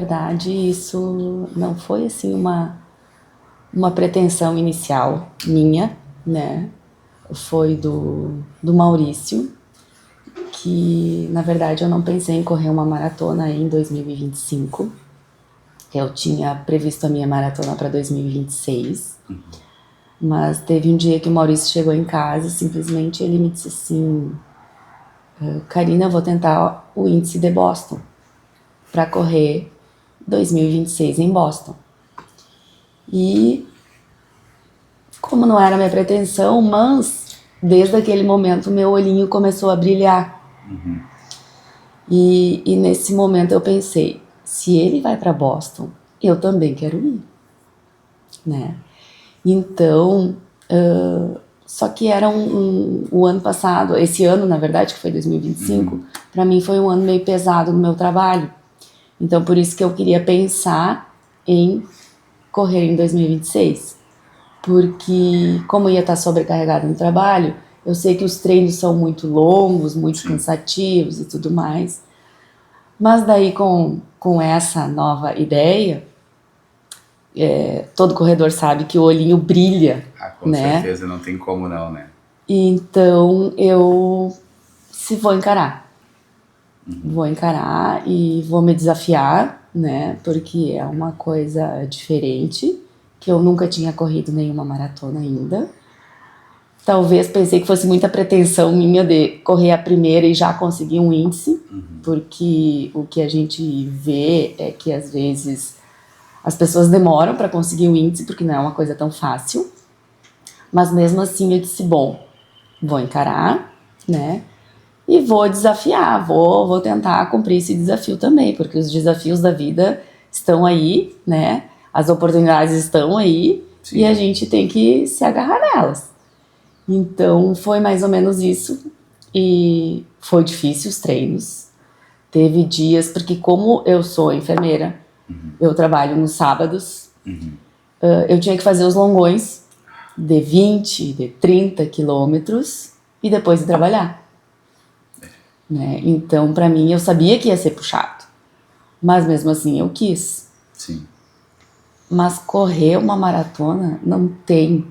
verdade, isso não foi assim uma pretensão inicial minha, né? Foi do Maurício, que na verdade eu não pensei em correr uma maratona em 2025. Eu tinha previsto a minha maratona para 2026. Mas teve um dia que o Maurício chegou em casa e simplesmente ele me disse assim: Karina, eu vou tentar o índice de Boston para correr 2026 em Boston. E como não era minha pretensão, mas desde aquele momento meu olhinho começou a brilhar. E nesse momento eu pensei, se ele vai para Boston, eu também quero ir, né? Então, só que era o ano passado, esse ano na verdade, que foi 2025, para mim foi um ano meio pesado no meu trabalho. Então por isso que eu queria pensar em correr em 2026. Porque como ia estar sobrecarregada no trabalho, eu sei que os treinos são muito longos, muito cansativos e tudo mais. Mas daí com essa nova ideia, todo corredor sabe que o olhinho brilha, com né? certeza, não tem como não, né? Então eu vou encarar. Vou encarar e vou me desafiar, né? Porque é uma coisa diferente, que eu nunca tinha corrido nenhuma maratona ainda. Talvez pensei que fosse muita pretensão minha de correr a primeira e já conseguir um índice, porque o que a gente vê é que às vezes as pessoas demoram para conseguir o índice, porque não é uma coisa tão fácil. Mas mesmo assim eu disse, bom, vou encarar, né? E vou desafiar, vou tentar cumprir esse desafio também, porque os desafios da vida estão aí, né? As oportunidades estão aí. Sim. E a gente tem que se agarrar nelas. Então foi mais ou menos isso. E foi difícil os treinos. Teve dias, porque como eu sou enfermeira, eu trabalho nos sábados, eu tinha que fazer os longões de 20, de 30 quilômetros e depois de trabalhar. Né? Então, pra mim, eu sabia que ia ser puxado. Mas mesmo assim, eu quis. Sim. Mas correr uma maratona não tem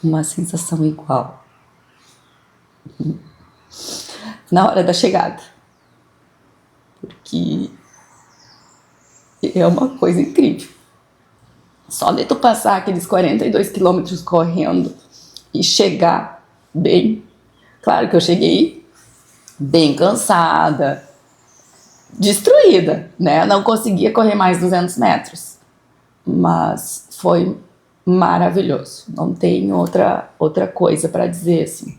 uma sensação igual. Na hora da chegada. Porque é uma coisa incrível. Só de tu passar aqueles 42 quilômetros correndo e chegar bem. Claro que eu cheguei bem cansada, destruída, né? Não conseguia correr mais 200 metros. Mas foi maravilhoso. Não tem outra coisa para dizer assim.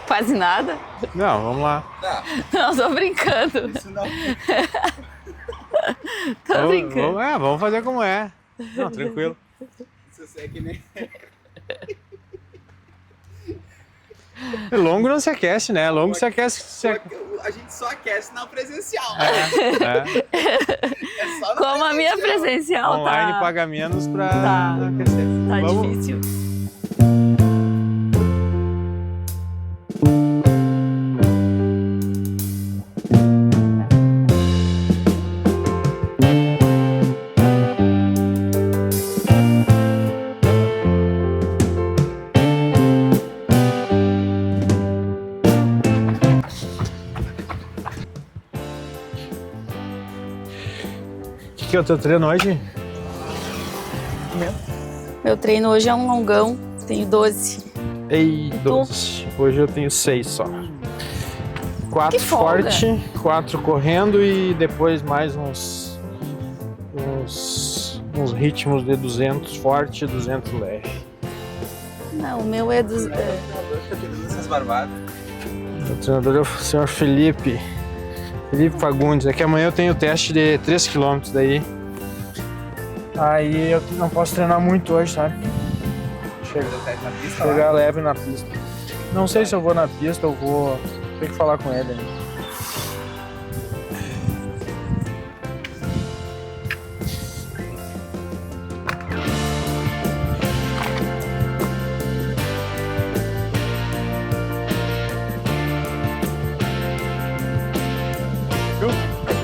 Quase nada? Não, vamos lá. Não, tô brincando. Isso não. Tô brincando. Vamos fazer como é. Não, tranquilo. Isso é que nem... Longo não se aquece, né? Longo se aquece. A gente só aquece na presencial. É só na Como a minha presencial online tá... paga menos pra aquecer. Tá Vamos. difícil. O que é o teu treino hoje? Meu treino hoje é um longão, tenho 12. Ei, 12. Hoje eu tenho 6 só. 4 forte, 4 correndo e depois mais uns ritmos de 200 forte e 200 leve. Não, o meu é dos... Essas barbadas. O treinador é o senhor Felipe Fagundes. É que amanhã eu tenho teste de 3 km daí. Aí eu não posso treinar muito hoje, sabe? Chegar leve na pista. Não sei se eu vou na pista, eu vou ter que falar com ele ainda.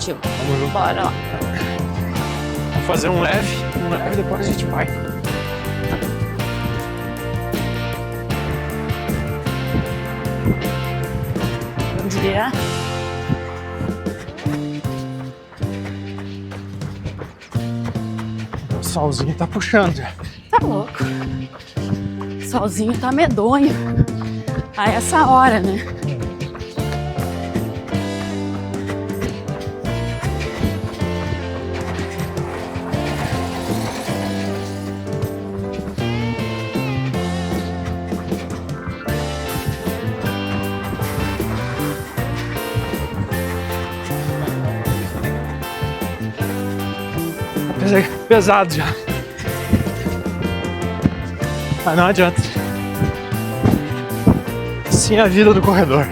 Partiu. Vamos junto. Bora lá. Vamos fazer um leve, depois a gente vai. Vamos virar. O solzinho tá puxando já. Tá louco. O solzinho tá medonho. A essa hora, né? Pesado já. Mas não adianta. Assim é a vida do corredor.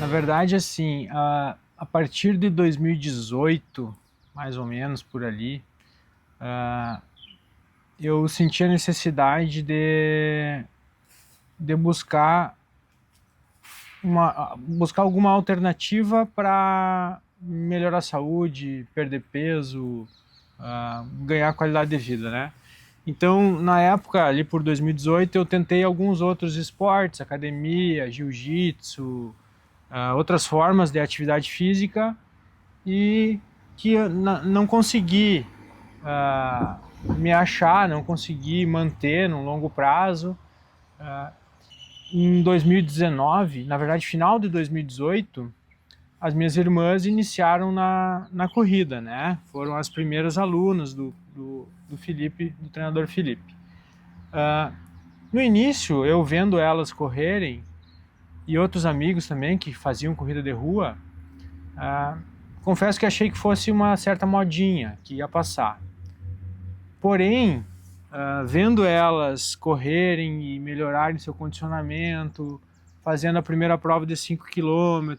Na verdade, assim, a partir de 2018, mais ou menos por ali, eu senti a necessidade de buscar alguma alternativa para melhorar a saúde, perder peso, ganhar qualidade de vida, né? Então, na época, ali por 2018, eu tentei alguns outros esportes, academia, jiu-jitsu, outras formas de atividade física, e que eu não consegui me achar, não consegui manter no longo prazo. Em 2019, na verdade final de 2018, as minhas irmãs iniciaram na corrida, né? Foram as primeiras alunas do Felipe, do treinador Felipe. No início, eu vendo elas correrem, e outros amigos também que faziam corrida de rua, confesso que achei que fosse uma certa modinha, que ia passar. Porém, vendo elas correrem e melhorarem seu condicionamento, fazendo a primeira prova de 5 km,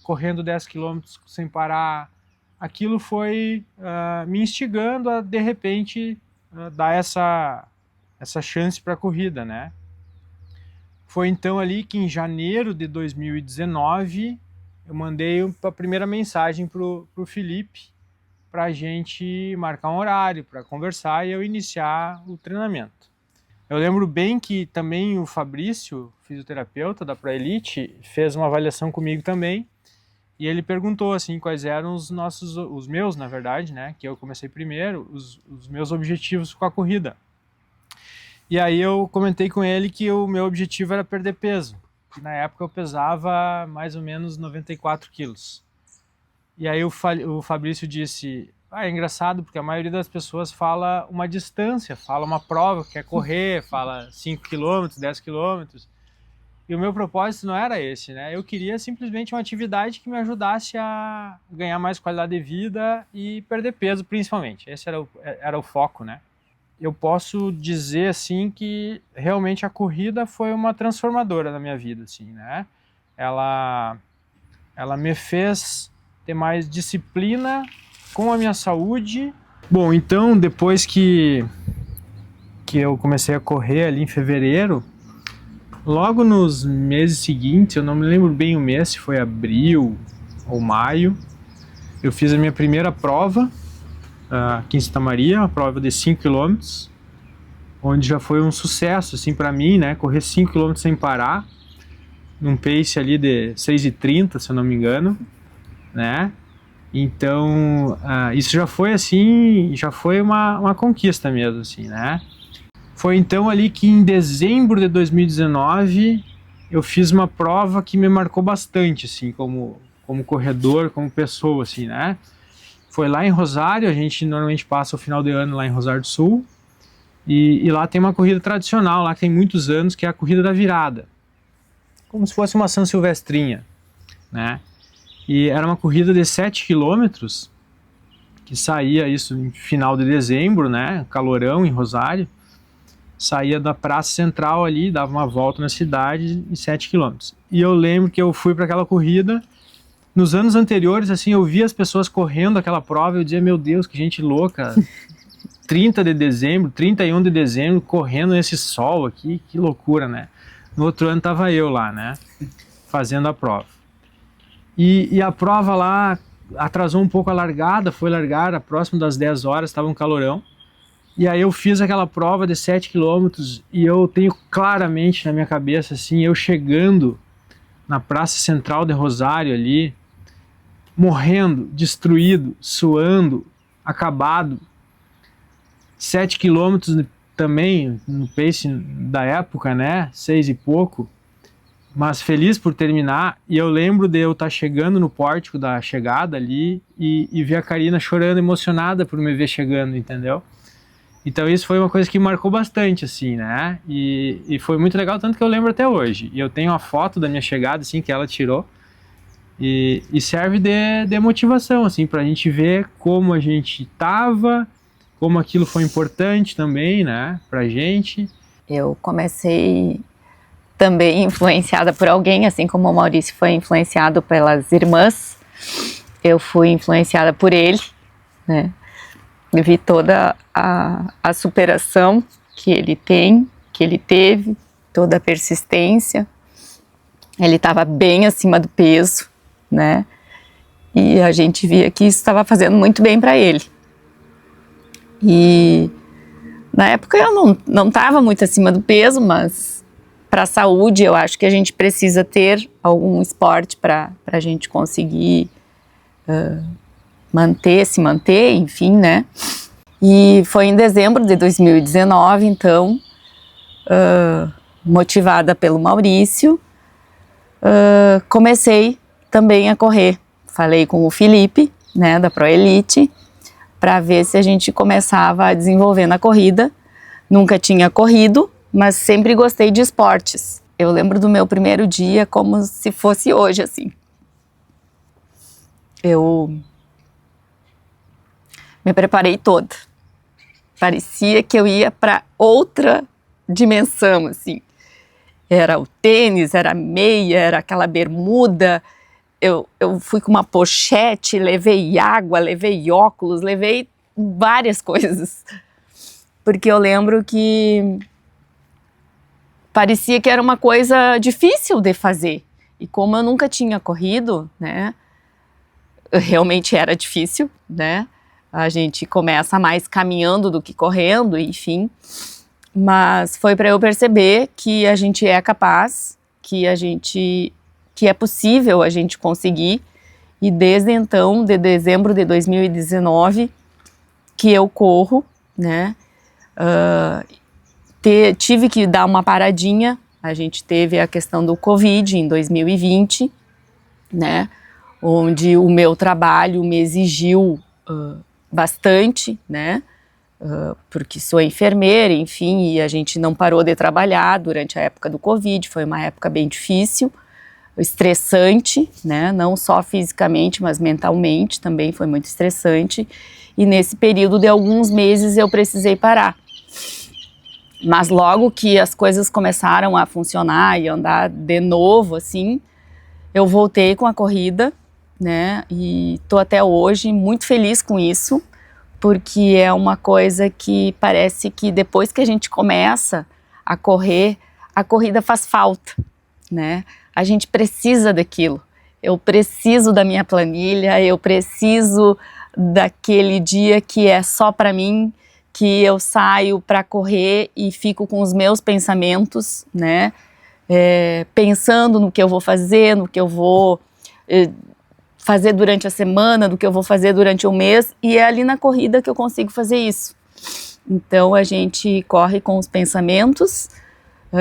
correndo 10 km sem parar, aquilo foi me instigando a, de repente, dar essa chance para a corrida, né? Foi então ali que em janeiro de 2019 eu mandei a primeira mensagem pro Felipe para a gente marcar um horário para conversar e eu iniciar o treinamento. Eu lembro bem que também o Fabrício, fisioterapeuta da ProElite, fez uma avaliação comigo também, e ele perguntou assim quais eram os meus, na verdade, né, que eu comecei primeiro, os meus objetivos com a corrida. E aí eu comentei com ele que o meu objetivo era perder peso. Na época eu pesava mais ou menos 94 quilos. E aí o Fabrício disse, é engraçado porque a maioria das pessoas fala uma distância, fala uma prova, quer correr, fala 5 km, 10 km. E o meu propósito não era esse, né? Eu queria simplesmente uma atividade que me ajudasse a ganhar mais qualidade de vida e perder peso, principalmente. Esse era o foco, né? Eu posso dizer assim que realmente a corrida foi uma transformadora na minha vida, assim, né? Ela me fez ter mais disciplina com a minha saúde. Bom, então depois que eu comecei a correr ali em fevereiro, logo nos meses seguintes, eu não me lembro bem o mês, se foi abril ou maio, eu fiz a minha primeira prova aqui em Santa Maria, uma prova de 5 km, onde já foi um sucesso assim para mim, né? Correr 5 km sem parar, num pace ali de 6:30, se eu não me engano, né? Então, isso já foi assim, já foi uma conquista mesmo, assim, né? Foi então ali que em dezembro de 2019 eu fiz uma prova que me marcou bastante, assim, como corredor, como pessoa, assim, né? Foi lá em Rosário, a gente normalmente passa o final de ano lá em Rosário do Sul, e lá tem uma corrida tradicional, lá que tem muitos anos, que é a Corrida da Virada. Como se fosse uma São Silvestrinha, né? E era uma corrida de 7 quilômetros, que saía isso no final de dezembro, né? Calorão em Rosário. Saía da Praça Central ali, dava uma volta na cidade em 7 quilômetros. E eu lembro que eu fui para aquela corrida. Nos anos anteriores, assim, eu via as pessoas correndo aquela prova e eu dizia, meu Deus, que gente louca. 30 de dezembro, 31 de dezembro, correndo nesse sol aqui, que loucura, né? No outro ano tava eu lá, né? Fazendo a prova. E a prova lá atrasou um pouco a largada, foi largada próximo das 10 horas, estava um calorão. E aí eu fiz aquela prova de 7 quilômetros e eu tenho claramente na minha cabeça, assim, eu chegando na Praça Central de Rosário ali, morrendo, destruído, suando, acabado. 7 quilômetros também, no pace da época, né? 6 e pouco. Mas feliz por terminar. E eu lembro de eu estar chegando no pórtico da chegada ali e ver a Karina chorando, emocionada por me ver chegando, entendeu? Então isso foi uma coisa que marcou bastante, assim, né? E foi muito legal, tanto que eu lembro até hoje. E eu tenho uma foto da minha chegada, assim, que ela tirou. E serve de motivação, assim, pra gente ver como a gente tava, como aquilo foi importante também, né, pra gente. Eu comecei também influenciada por alguém, assim como o Maurício foi influenciado pelas irmãs. Eu fui influenciada por ele, né? Vi toda a superação que ele tem, que ele teve, toda a persistência. Ele estava bem acima do peso, né? E a gente via que isso estava fazendo muito bem para ele. E na época eu não estava muito acima do peso, mas para a saúde eu acho que a gente precisa ter algum esporte para a gente conseguir se manter, enfim, né? E foi em dezembro de 2019, então, motivada pelo Maurício, comecei também a correr. Falei com o Felipe, né, da ProElite, para ver se a gente começava a desenvolver na corrida. Nunca tinha corrido, mas sempre gostei de esportes. Eu lembro do meu primeiro dia como se fosse hoje, assim. Eu me preparei toda. Parecia que eu ia para outra dimensão, assim. Era o tênis, era a meia, era aquela bermuda. Eu fui com uma pochete, levei água, levei óculos, levei várias coisas. Porque eu lembro que parecia que era uma coisa difícil de fazer. E como eu nunca tinha corrido, né, realmente era difícil, né? A gente começa mais caminhando do que correndo, enfim. Mas foi para eu perceber que a gente é capaz, que é possível a gente conseguir. E desde então, de dezembro de 2019, que eu corro, né? Tive que dar uma paradinha. A gente teve a questão do Covid em 2020, né? Onde o meu trabalho me exigiu bastante, né? Porque sou enfermeira, enfim, e a gente não parou de trabalhar durante a época do Covid. Foi uma época bem difícil, estressante, né? Não só fisicamente, mas mentalmente também foi muito estressante. E nesse período de alguns meses eu precisei parar. Mas logo que as coisas começaram a funcionar e andar de novo, assim, eu voltei com a corrida, né? E tô até hoje muito feliz com isso, porque é uma coisa que parece que depois que a gente começa a correr, a corrida faz falta, né? A gente precisa daquilo. Eu preciso da minha planilha, eu preciso daquele dia que é só para mim, que eu saio para correr e fico com os meus pensamentos, né? Pensando no que eu vou fazer, no que eu vou fazer durante a semana, do que eu vou fazer durante o mês, e é ali na corrida que eu consigo fazer isso. Então a gente corre com os pensamentos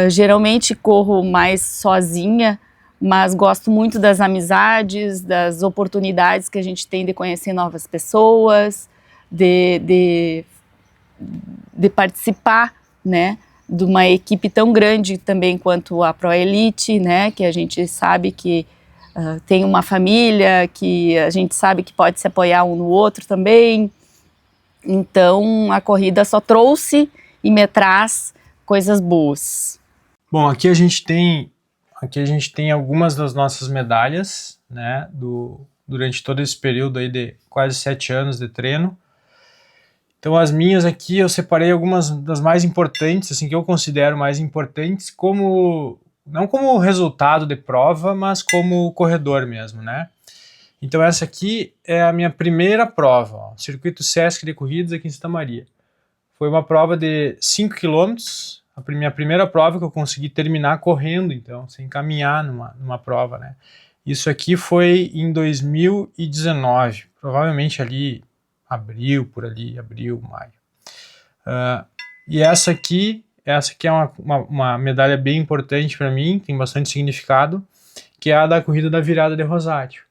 Geralmente corro mais sozinha, mas gosto muito das amizades, das oportunidades que a gente tem de conhecer novas pessoas, de participar, né, de uma equipe tão grande também quanto a ProElite, né, que a gente sabe que tem uma família, que a gente sabe que pode se apoiar um no outro também. Então a corrida só trouxe e me traz coisas boas. Bom, aqui a gente tem algumas das nossas medalhas, né, durante todo esse período aí de quase 7 anos de treino. Então as minhas aqui eu separei algumas das mais importantes, assim, que eu considero mais importantes, não como resultado de prova, mas como corredor mesmo, né? Então essa aqui é a minha primeira prova, ó, Circuito Sesc de Corridas aqui em Santa Maria. Foi uma prova de 5 km, a minha primeira prova que eu consegui terminar correndo, então, sem caminhar numa prova, né? Isso aqui foi em 2019, provavelmente ali abril, maio. E essa aqui é uma medalha bem importante para mim, tem bastante significado, que é a da corrida da virada de Rosário.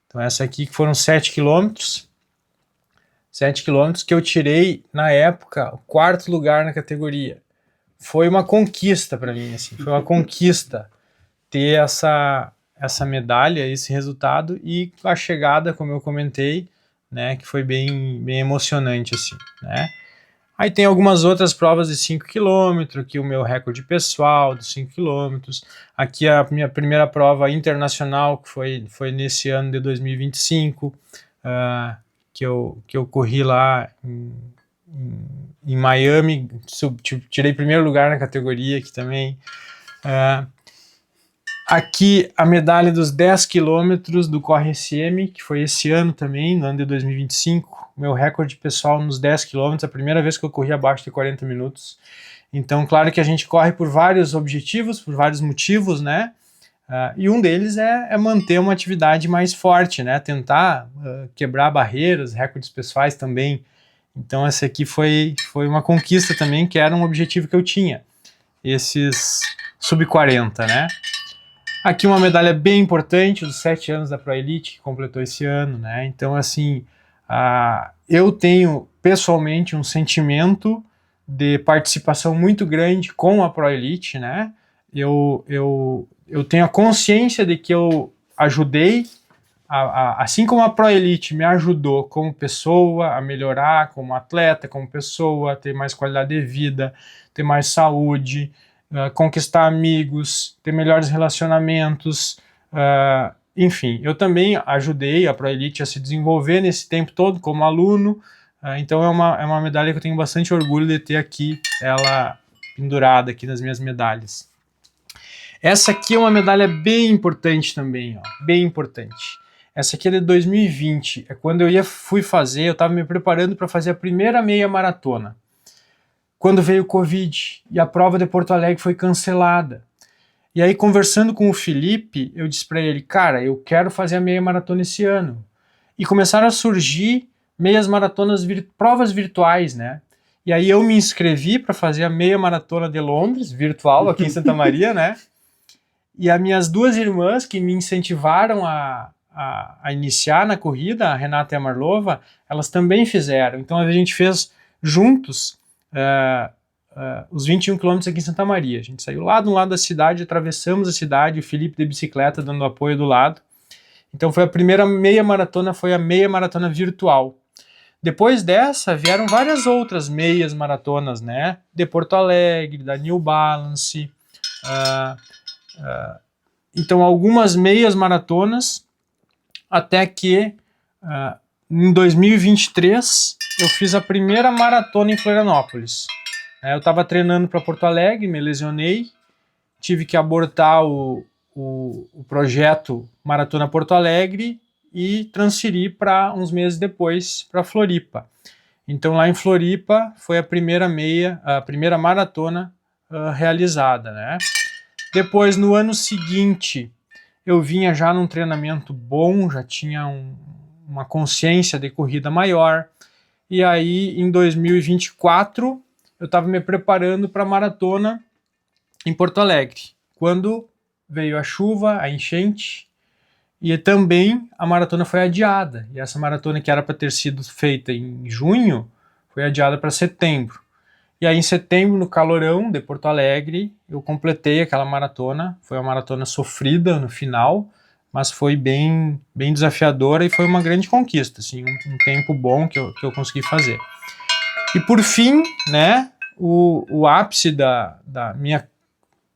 Então essa aqui que foram 7 quilômetros que eu tirei na época o 4º lugar na categoria. Foi uma conquista para mim, assim, foi uma conquista ter essa medalha, esse resultado, e a chegada, como eu comentei, né, que foi bem emocionante, assim, né. Aí tem algumas outras provas de 5 km, aqui o meu recorde pessoal de 5 km, aqui a minha primeira prova internacional, que foi nesse ano de 2025, que eu corri lá em Miami, tirei primeiro lugar na categoria aqui também. Aqui a medalha dos 10 quilômetros do Corre SM, que foi esse ano também, no ano de 2025, meu recorde pessoal nos 10 quilômetros, a primeira vez que eu corri abaixo de 40 minutos. Então, claro que a gente corre por vários objetivos, por vários motivos, né? E um deles é manter uma atividade mais forte, né? Tentar quebrar barreiras, recordes pessoais também. Então, essa aqui foi uma conquista também, que era um objetivo que eu tinha, esses sub-40, né? Aqui uma medalha bem importante, dos 7 anos da ProElite, que completou esse ano, né? Então, assim, eu tenho pessoalmente um sentimento de participação muito grande com a ProElite, né? Eu tenho a consciência de que eu ajudei, assim como a ProElite me ajudou como pessoa a melhorar, como atleta, como pessoa, a ter mais qualidade de vida, ter mais saúde, conquistar amigos, ter melhores relacionamentos, enfim, eu também ajudei a ProElite a se desenvolver nesse tempo todo como aluno, então é uma medalha que eu tenho bastante orgulho de ter aqui, ela pendurada aqui nas minhas medalhas. Essa aqui é uma medalha bem importante também, ó, bem importante. Essa aqui é de 2020, é quando eu eu estava me preparando para fazer a primeira meia maratona. Quando veio o Covid e a prova de Porto Alegre foi cancelada. E aí, conversando com o Felipe, eu disse para ele, cara, eu quero fazer a meia maratona esse ano. E começaram a surgir meias maratonas, provas virtuais, né? E aí eu me inscrevi para fazer a meia maratona de Londres, virtual, aqui em Santa Maria, né? E as minhas 2 irmãs que me incentivaram a iniciar na corrida, a Renata e a Marlova, elas também fizeram. Então a gente fez juntos os 21 quilômetros aqui em Santa Maria. A gente saiu lá de um lado da cidade, atravessamos a cidade, o Felipe de bicicleta dando apoio do lado. Então foi a primeira meia maratona, foi a meia maratona virtual. Depois dessa vieram várias outras meias maratonas, né? De Porto Alegre, da New Balance. Então algumas meias maratonas, até que em 2023 eu fiz a primeira maratona em Florianópolis. Eu estava treinando para Porto Alegre, me lesionei, tive que abortar o projeto Maratona Porto Alegre e transferir para uns meses depois para Floripa. Então lá em Floripa foi a primeira maratona realizada, né? Depois, no ano seguinte, eu vinha já num treinamento bom, já tinha uma consciência de corrida maior, e aí em 2024 eu estava me preparando para a maratona em Porto Alegre, quando veio a chuva, a enchente, e também a maratona foi adiada. E essa maratona, que era para ter sido feita em junho, foi adiada para setembro. E aí em setembro, no calorão de Porto Alegre, eu completei aquela maratona. Foi uma maratona sofrida no final, mas foi bem desafiadora e foi uma grande conquista, assim, um tempo bom que eu consegui fazer. E por fim, né, o ápice da minha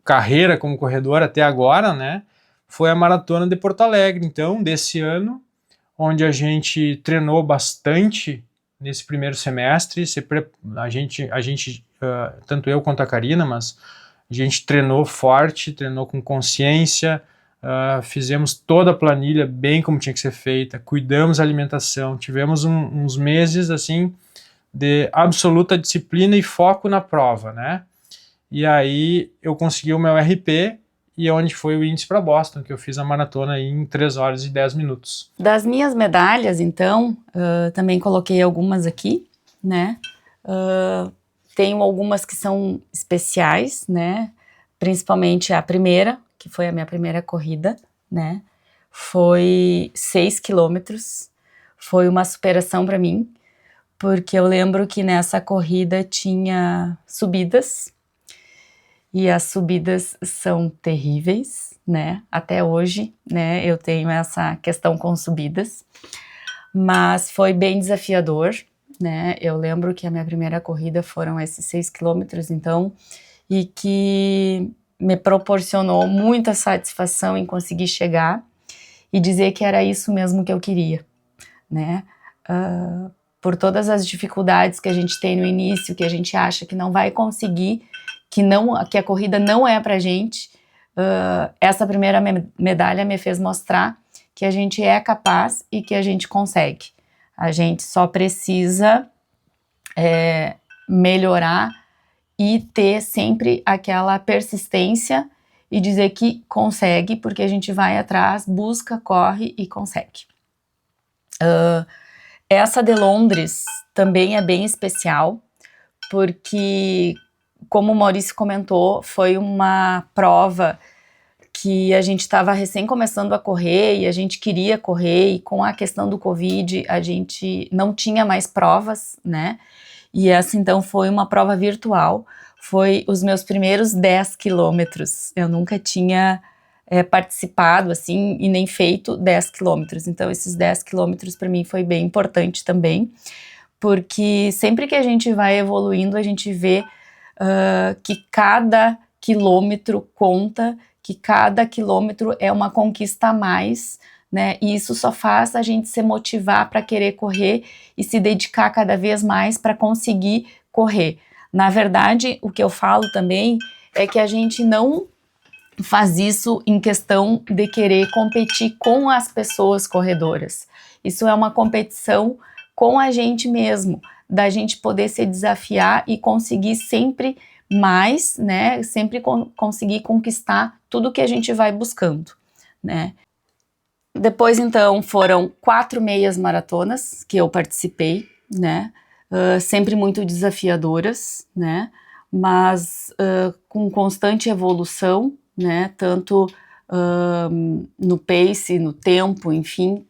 carreira como corredor até agora, né, foi a maratona de Porto Alegre, então, desse ano, onde a gente treinou bastante nesse primeiro semestre. A gente tanto eu quanto a Karina, mas a gente treinou forte, treinou com consciência, fizemos toda a planilha bem como tinha que ser feita, cuidamos da alimentação, tivemos uns meses assim de absoluta disciplina e foco na prova, né? E aí eu consegui o meu RP, e onde foi o índice para Boston, que eu fiz a maratona em 3 horas e 10 minutos. Das minhas medalhas, então, também coloquei algumas aqui, né? Tenho algumas que são especiais, né? Principalmente a primeira, que foi a minha primeira corrida, né? Foi 6 quilômetros, foi uma superação para mim, porque eu lembro que nessa corrida tinha subidas, e as subidas são terríveis, né? Até hoje, né? Eu tenho essa questão com subidas, mas foi bem desafiador, né? Eu lembro que a minha primeira corrida foram esses 6 quilômetros, então, e que me proporcionou muita satisfação em conseguir chegar e dizer que era isso mesmo que eu queria, né? Por todas as dificuldades que a gente tem no início, que a gente acha que não vai conseguir, que a corrida não é pra gente, essa primeira medalha me fez mostrar que a gente é capaz e que a gente consegue. A gente só precisa melhorar e ter sempre aquela persistência e dizer que consegue, porque a gente vai atrás, busca, corre e consegue. Essa de Londres também é bem especial, porque, como o Maurício comentou, foi uma prova que a gente estava recém começando a correr e a gente queria correr, e com a questão do Covid a gente não tinha mais provas, né? E essa então foi uma prova virtual, foi os meus primeiros 10 quilômetros. Eu nunca tinha participado assim e nem feito 10 quilômetros, então esses 10 quilômetros para mim foi bem importante também, porque sempre que a gente vai evoluindo a gente vê que cada quilômetro conta, que cada quilômetro é uma conquista a mais, né? E isso só faz a gente se motivar para querer correr e se dedicar cada vez mais para conseguir correr. Na verdade, o que eu falo também é que a gente não faz isso em questão de querer competir com as pessoas corredoras. Isso é uma competição com a gente mesmo, da gente poder se desafiar e conseguir sempre mais, né? Sempre conseguir conquistar tudo que a gente vai buscando, né? Depois, então, foram 4 meias maratonas que eu participei, né? Sempre muito desafiadoras, né? Mas com constante evolução, né? Tanto no pace, no tempo, enfim,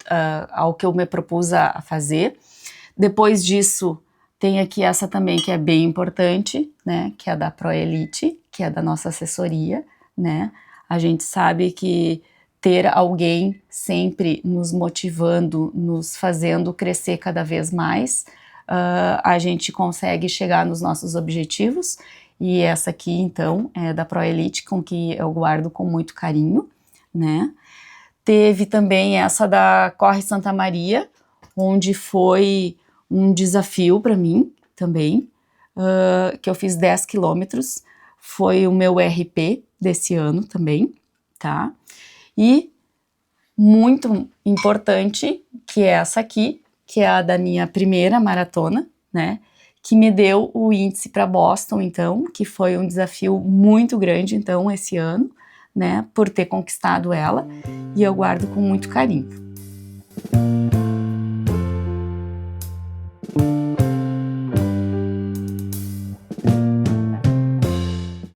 ao que eu me propus a fazer. Depois disso, tem aqui essa também que é bem importante, né? Que é a da ProElite, que é da nossa assessoria, né? A gente sabe que ter alguém sempre nos motivando, nos fazendo crescer cada vez mais, a gente consegue chegar nos nossos objetivos. E essa aqui, então, é da ProElite, com que eu guardo com muito carinho, né? Teve também essa da Corre Santa Maria, onde foi um desafio para mim também, que eu fiz 10 quilômetros, foi o meu RP desse ano também, tá? E muito importante, que é essa aqui, que é a da minha primeira maratona, né? Que me deu o índice para Boston, então, que foi um desafio muito grande, então, esse ano, né? Por ter conquistado ela, e eu guardo com muito carinho.